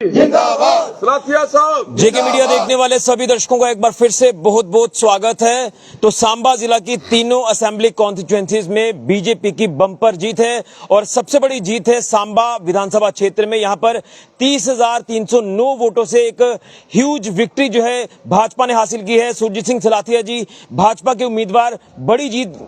जिंदाबाद। सलाथिया साहब। जेके मीडिया देखने वाले सभी दर्शकों का एक बार फिर से बहुत बहुत स्वागत है। तो सांबा जिला की तीनों असेंबली कॉन्स्टिट्यूएंसीज में बीजेपी की बम्पर जीत है और सबसे बड़ी जीत है सांबा विधानसभा क्षेत्र में। यहां पर 30,309 वोटों से एक ह्यूज विक्ट्री जो है भाजपा ने हासिल की है। सुरजीत सिंह सलाथिया जी भाजपा के उम्मीदवार बड़ी जीत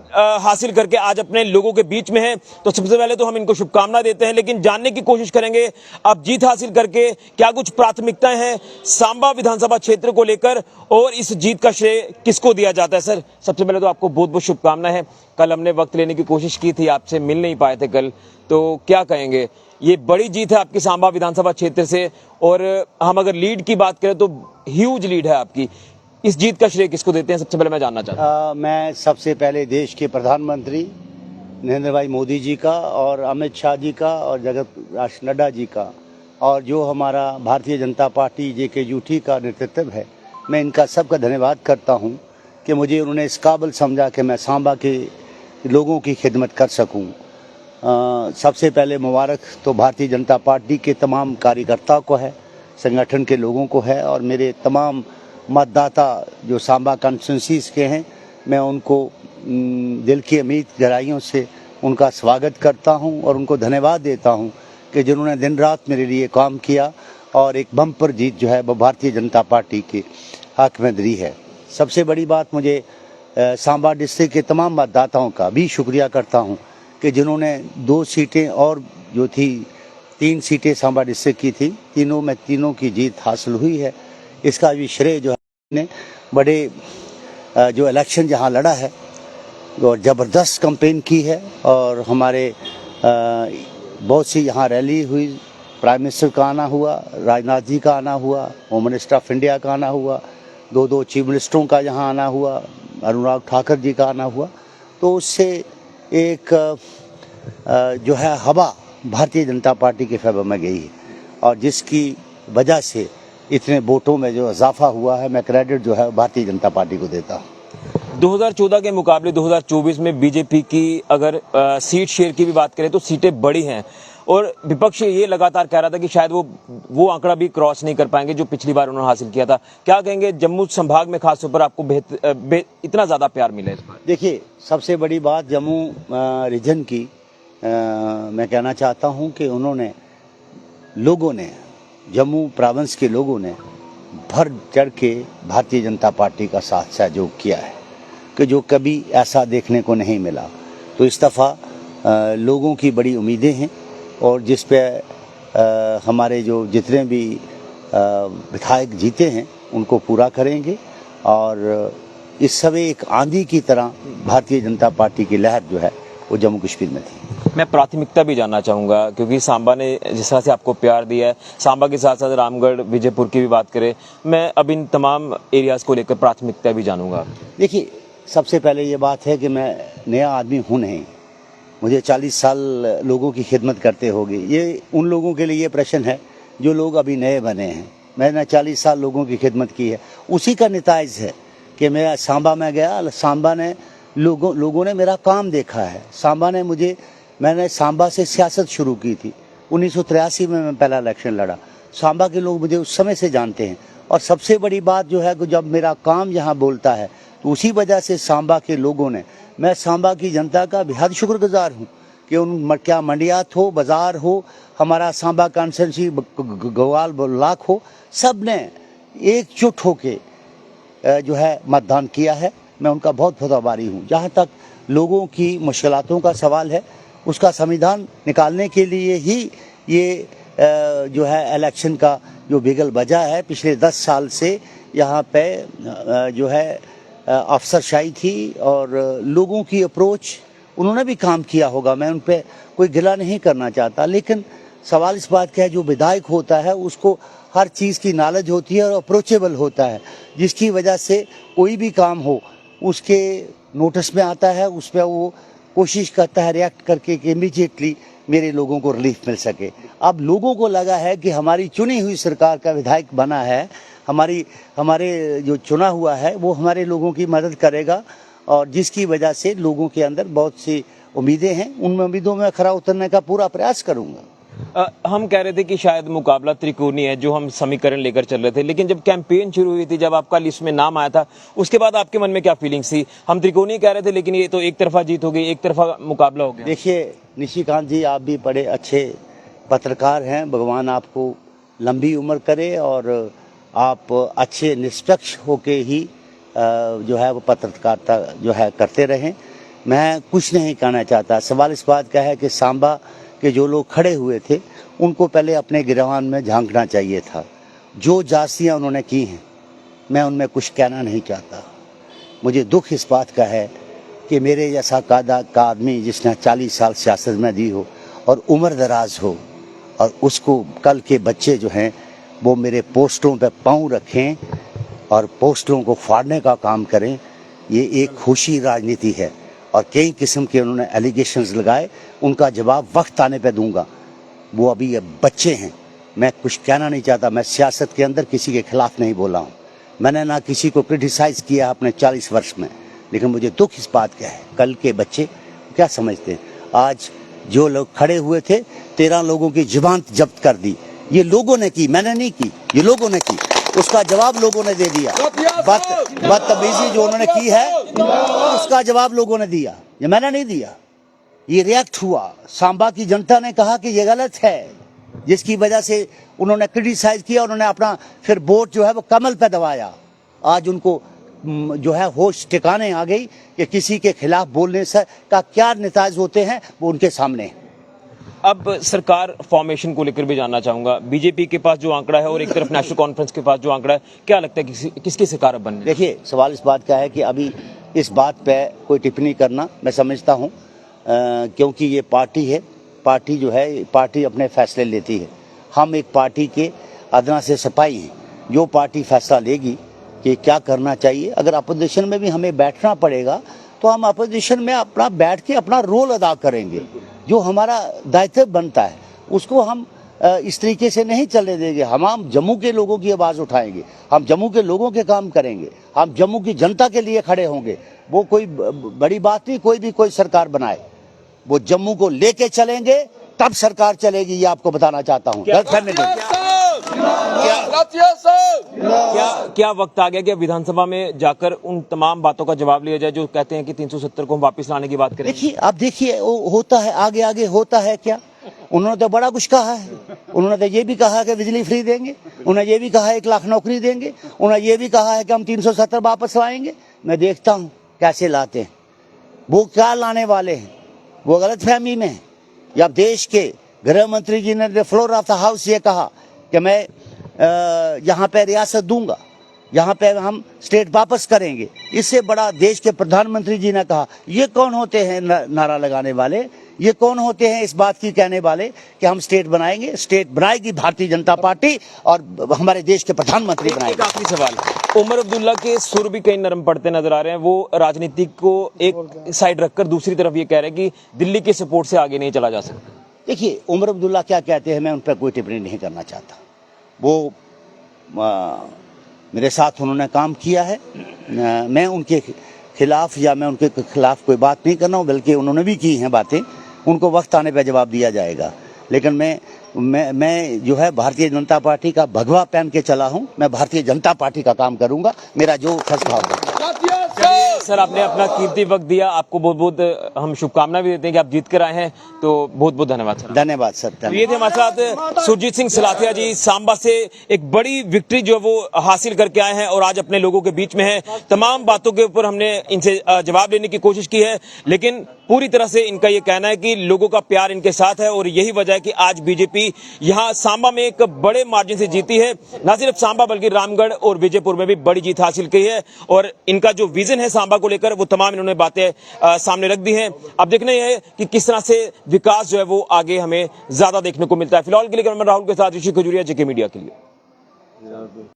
हासिल करके आज अपने लोगों के बीच में है। तो सबसे पहले तो हम इनको शुभकामनाएं देते हैं, लेकिन जानने की कोशिश करेंगे अब जीत हासिल करके क्या कुछ प्राथमिकताएं हैं सांबा विधानसभा क्षेत्र को लेकर और इस जीत का श्रेय किसको दिया जाता है। सर, सबसे पहले तो आपको बहुत बहुत शुभकामनाएं हैं। कल हमने वक्त लेने की कोशिश की थी, आपसे मिल नहीं पाए थे कल, तो क्या कहेंगे? ये बड़ी जीत है आपकी सांबा विधानसभा क्षेत्र से और हम अगर लीड की बात करें तो ह्यूज लीड है आपकी। इस जीत का श्रेय किसको देते हैं, सबसे पहले मैं जानना चाहता हूं। मैं सबसे पहले देश के प्रधानमंत्री नरेंद्र भाई मोदी जी का और अमित शाह जी का और जगत राष्ट्र नड्डा जी का और जो हमारा भारतीय जनता पार्टी जेकेयूटी का नेतृत्व है, मैं इनका सबका धन्यवाद करता हूं कि मुझे उन्होंने इस काबिल समझा कि मैं सांबा के लोगों की खिदमत कर सकूं। सबसे पहले मुबारक तो भारतीय जनता पार्टी के तमाम कार्यकर्ताओं को है, संगठन के लोगों को है और मेरे तमाम मतदाता जो सांबा कॉन्स्टिट्यूंसीज के हैं, मैं उनको दिल की अमीर गहराइयों से उनका स्वागत करता हूं और उनको धन्यवाद देता हूं कि जिन्होंने दिन रात मेरे लिए काम किया और एक बम्पर जीत जो है वो भारतीय जनता पार्टी के हक में दी है। सबसे बड़ी बात मुझे सांबा डिस्ट्रिक्ट के तमाम मतदाताओं का भी शुक्रिया करता हूं कि जिन्होंने 2 सीटें और जो थी 3 सीटें सांबा डिस्ट्रिक्ट की थी, तीनों में तीनों की जीत हासिल हुई है। इसका भी श्रेय जो है ने बड़े जो इलेक्शन जहां लड़ा है और ज़बरदस्त कैंपेन की है और हमारे बहुत सी यहाँ रैली हुई, प्राइम मिनिस्टर का आना हुआ, राजनाथ जी का आना हुआ, होम मिनिस्टर ऑफ इंडिया का आना हुआ, 2 चीफ मिनिस्टरों का यहाँ आना हुआ, अनुराग ठाकुर जी का आना हुआ। तो उससे एक जो है हवा भारतीय जनता पार्टी के फेवर में गई है और जिसकी वजह से इतने वोटों में जो इजाफा हुआ है, मैं क्रेडिट जो है भारतीय जनता पार्टी को देता हूँ। 2014 के मुकाबले 2024 में बीजेपी की अगर सीट शेयर की भी बात करें तो सीटें बड़ी हैं और विपक्ष ये लगातार कह रहा था कि शायद वो आंकड़ा भी क्रॉस नहीं कर पाएंगे जो पिछली बार उन्होंने हासिल किया था। क्या कहेंगे जम्मू संभाग में खासतौर पर आपको इतना ज्यादा प्यार मिला इस बार? देखिए, सबसे बड़ी बात जम्मू रीजन की मैं कहना चाहता हूँ कि उन्होंने लोगों ने जम्मू प्रोविंस के लोगों ने भर चढ़ के भारतीय जनता पार्टी का साथ सहयोग किया है कि जो कभी ऐसा देखने को नहीं मिला। तो इस दफ़ा लोगों की बड़ी उम्मीदें हैं और जिस पे हमारे जो जितने भी विधायक जीते हैं उनको पूरा करेंगे और इस समय एक आंधी की तरह भारतीय जनता पार्टी की लहर जो है वो जम्मू कश्मीर में थी। मैं प्राथमिकता भी जानना चाहूंगा क्योंकि सांबा ने जिस तरह से आपको प्यार दिया है, सांबा के साथ साथ रामगढ़ विजयपुर की भी बात करें, मैं अब इन तमाम एरियाज को लेकर प्राथमिकता भी जानूंगा। देखिए, सबसे पहले ये बात है कि मैं नया आदमी हूँ नहीं, मुझे 40 साल लोगों की खिदमत करते होगी। ये उन लोगों के लिए ये प्रश्न है जो लोग अभी नए बने हैं। मैंने 40 साल लोगों की खिदमत की है, उसी का नतीजा है कि मैं सांबा में गया, सांबा ने लोगों ने मेरा काम देखा है। सांबा ने मैंने सांबा से सियासत शुरू की थी, 1983 में मैं पहला इलेक्शन लड़ा। सांबा के लोग मुझे उस समय से जानते हैं और सबसे बड़ी बात जो है कि जब मेरा काम यहाँ बोलता है तो उसी वजह से सांबा के लोगों ने, मैं सांबा की जनता का बेहद शुक्रगुजार हूँ कि क्या मंडियात हो, बाज़ार हो, हमारा सांबा कॉन्स्टिट्यूंसी गवाल ब्लॉक हो, सब ने एकजुट होके जो है मतदान किया है। मैं उनका बहुत बहुत आभारी हूँ। जहाँ तक लोगों की मुश्किलातों का सवाल है, उसका समाधान निकालने के लिए ही ये जो है इलेक्शन का जो बिगल बजा है। पिछले 10 साल से यहाँ पे जो है अफसरशाही थी और लोगों की अप्रोच, उन्होंने भी काम किया होगा, मैं उन पर कोई गिला नहीं करना चाहता, लेकिन सवाल इस बात का है जो विधायक होता है उसको हर चीज़ की नॉलेज होती है और अप्रोचेबल होता है, जिसकी वजह से कोई भी काम हो उसके नोटिस में आता है, उस पर वो कोशिश करता है रिएक्ट करके कि इमीडिएटली मेरे लोगों को रिलीफ मिल सके। अब लोगों को लगा है कि हमारी चुनी हुई सरकार का विधायक बना है, हमारे जो चुना हुआ है वो हमारे लोगों की मदद करेगा और जिसकी वजह से लोगों के अंदर बहुत सी उम्मीदें हैं। उन उम्मीदों में खरा उतरने का पूरा प्रयास करूंगा। हम कह रहे थे कि शायद मुकाबला त्रिकोणीय है, जो हम समीकरण लेकर चल रहे थे, लेकिन जब कैंपेन शुरू हुई थी, जब आपका लिस्ट में नाम आया था, उसके बाद आपके मन में क्या फीलिंग्स थी? हम त्रिकोणीय कह रहे थे, लेकिन ये तो एक तरफा जीत हो गई, एक तरफा मुकाबला हो गया। देखिए निशिकांत जी, आप भी बड़े अच्छे पत्रकार हैं, भगवान आपको लंबी उम्र करे और आप अच्छे निष्पक्ष होके ही जो है वो पत्रकारिता जो है करते रहें। मैं कुछ नहीं कहना चाहता। सवाल इस बात का है कि सांबा के जो लोग खड़े हुए थे उनको पहले अपने गिरवान में झांकना चाहिए था। जो जासियाँ उन्होंने की हैं, मैं उनमें कुछ कहना नहीं चाहता। मुझे दुख इस बात का है कि मेरे जैसा का आदमी जिसने 40 साल सियासत में दी हो और उम्र दराज हो, और उसको कल के बच्चे जो हैं वो मेरे पोस्टरों पे पाँव रखें और पोस्टरों को फाड़ने का काम करें। ये एक खुशी राजनीति है और कई किस्म के उन्होंने एलिगेशंस लगाए, उनका जवाब वक्त आने पे दूंगा। वो अभी बच्चे हैं, मैं कुछ कहना नहीं चाहता। मैं सियासत के अंदर किसी के खिलाफ नहीं बोला हूँ, मैंने ना किसी को क्रिटिसाइज किया अपने 40 वर्ष में, लेकिन मुझे दुख इस बात का है कल के बच्चे क्या समझते हैं। आज जो लोग खड़े हुए थे, 13 लोगों की जुबान जब्त कर दी। ये लोगों ने की, मैंने नहीं की, ये लोगों ने की। उसका जवाब लोगों ने दे दिया। बदतमीजी जो उन्होंने की है उसका जवाब लोगों ने दिया, ये मैंने नहीं दिया। ये रिएक्ट हुआ, सांबा की जनता ने कहा कि ये गलत है, जिसकी वजह से उन्होंने क्रिटिसाइज किया। उन्होंने अपना फिर वोट जो है वो कमल पे दबाया। आज उनको जो है होश ठिकाने आ गई कि किसी के खिलाफ बोलने से का क्या नतीजे होते हैं वो उनके सामने है। अब सरकार फॉर्मेशन को लेकर भी जानना चाहूंगा। बीजेपी के पास जो आंकड़ा है और एक तरफ नेशनल कॉन्फ्रेंस के पास जो आंकड़ा है, क्या लगता है किसकी सरकार अब बनने? देखिए सवाल इस बात का है कि अभी इस बात पे कोई टिप्पणी करना मैं समझता हूँ, क्योंकि ये पार्टी है, पार्टी जो है पार्टी अपने फैसले लेती है। हम एक पार्टी के अदना से सिपाही हैं, जो पार्टी फैसला लेगी कि क्या करना चाहिए। अगर अपोजिशन में भी हमें बैठना पड़ेगा तो हम अपोजिशन में अपना बैठ के अपना रोल अदा करेंगे। जो हमारा दायित्व बनता है उसको हम इस तरीके से नहीं चलने देंगे। हम जम्मू के लोगों की आवाज़ उठाएंगे, हम जम्मू के लोगों के काम करेंगे, हम जम्मू की जनता के लिए खड़े होंगे। वो कोई बड़ी बात नहीं, कोई भी कोई सरकार बनाए, वो जम्मू को लेके चलेंगे तब सरकार चलेगी, ये आपको बताना चाहता हूँ। क्या वक्त आ गया कि विधानसभा में जाकर उन तमाम बातों का जवाब लिया जाए जो कहते हैं कि 370 को वापस लाने की बात करें? देखिए अब देखिए होता है, आगे आगे होता है क्या। उन्होंने तो बड़ा कुछ कहा है। उन्होंने तो ये भी कहा कि बिजली फ्री देंगे, उन्होंने ये भी कहा 1 लाख नौकरी देंगे, उन्होंने ये भी कहा है कि हम 370 वापस लाएंगे। मैं देखता हूँ कैसे लाते हैं, वो क्या लाने वाले हैं, वो गलत फहमी में है। या देश के गृह मंत्री जी ने फ्लोर ऑफ द हाउस ये कहा कि मैं यहाँ पे रियासत दूंगा, यहाँ पे हम स्टेट वापस करेंगे। इससे बड़ा देश के प्रधानमंत्री जी ने कहा। ये कौन होते हैं नारा लगाने वाले, ये कौन होते हैं इस बात की कहने वाले कि हम स्टेट बनाएंगे? स्टेट बनाएगी भारतीय जनता पार्टी और हमारे देश के प्रधानमंत्री बनाएंगे। आखिरी सवाल, उमर अब्दुल्ला के सुर भी कहीं नरम पड़ते नजर आ रहे हैं। वो राजनीति को एक साइड रखकर दूसरी तरफ ये कह रहे हैं कि दिल्ली के सपोर्ट से आगे नहीं चला जा सकता। देखिए उमर अब्दुल्ला क्या कहते हैं, मैं उन पर कोई टिप्पणी नहीं करना चाहता। वो मेरे साथ उन्होंने काम किया है, मैं उनके खिलाफ या मैं उनके खिलाफ कोई बात नहीं कर रहा हूँ, बल्कि उन्होंने भी की हैं बातें, उनको वक्त आने पर जवाब दिया जाएगा। लेकिन मैं जो है भारतीय जनता पार्टी का भगवा पहन के चला हूँ। मैं भारतीय जनता पार्टी का काम करूंगा, मेरा जो फैसला होगा। सर आपने अपना कीमती वक्त दिया, आपको बहुत बहुत हम शुभकामनाएं भी देते हैं कि आप जीत कर आए हैं, तो बहुत बहुत धन्यवाद सर। धन्यवाद सर। ये थे हमारे साथ सुरजीत सिंह सलाथिया जी, सांबा से एक बड़ी विक्ट्री जो वो हासिल करके आए हैं और आज अपने लोगों के बीच में हैं। तमाम बातों के ऊपर हमने इनसे जवाब लेने की कोशिश की है, लेकिन पूरी तरह से इनका ये कहना है कि लोगों का प्यार इनके साथ है और यही वजह है कि आज बीजेपी यहाँ सांबा में एक बड़े मार्जिन से जीती है। न सिर्फ सांबा बल्कि रामगढ़ और विजयपुर में भी बड़ी जीत हासिल की है और इनका जो विजन है सांबा को लेकर वो तमाम इन्होंने बातें सामने रख दी हैं। अब देखना यह है कि किस तरह से विकास जो है वो आगे हमें ज्यादा देखने को मिलता है। फिलहाल के लिए मैं राहुल के साथ ऋषि खजूरिया, जेके मीडिया के लिए।